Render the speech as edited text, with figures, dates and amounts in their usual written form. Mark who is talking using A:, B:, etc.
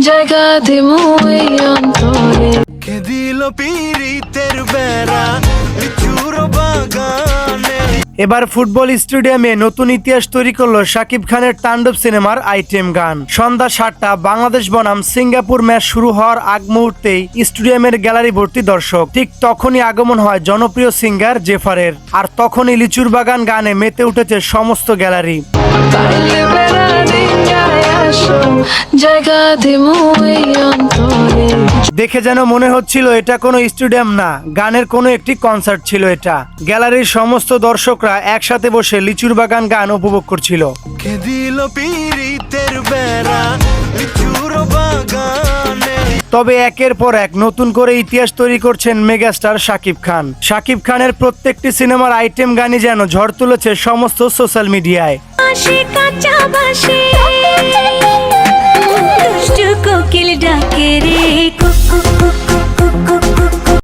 A: জায়গা দিমু এই অন্তরে।
B: কে দিল পীড়িতের বেড়া লিচুর বাগানে।
C: এবার ফুটবল স্টেডিয়ামে নতুন ইতিহাস তৈরি করলো শাকিব খানের তাণ্ডব সিনেমার আইটেম গান। সন্ধ্যা 7টা বাংলাদেশ বনাম সিঙ্গাপুর ম্যাচ শুরু হওয়ার আগ মুহূর্তেই স্টেডিয়ামের গ্যালারি ভর্তি দর্শক। ঠিক তখনই আগমন হয় জনপ্রিয় সিঙ্গার জেফারের, আর তখনই লিচুর বাগান গানে মেতে উঠেছে সমস্ত গ্যালারি।
A: পাইলে বেড়া ডিঙ্গায় আসো, জায়গা দিমু এই অন্তরে।
C: দেখে যেন মনে হচ্ছিল এটা কোনো স্টেডিয়াম না, গানের কোনো একটি কনসার্ট ছিল এটা। গ্যালারির সমস্ত দর্শকরা একসাথে বসে লিচুর বাগান গান উপভোগ করছিল।
B: কে দিল পীড়িতের বেড়া লিচুর বাগানে।
C: তবে একের পর এক নতুন করে ইতিহাস তৈরি করছেন মেগাস্টার শাকিব খান। শাকিব খানের প্রত্যেকটি সিনেমার আইটেম গানই যেন ঝড় তুলেছে সমস্ত সোশ্যাল মিডিয়ায়।
A: আশি কাঁচা বাসি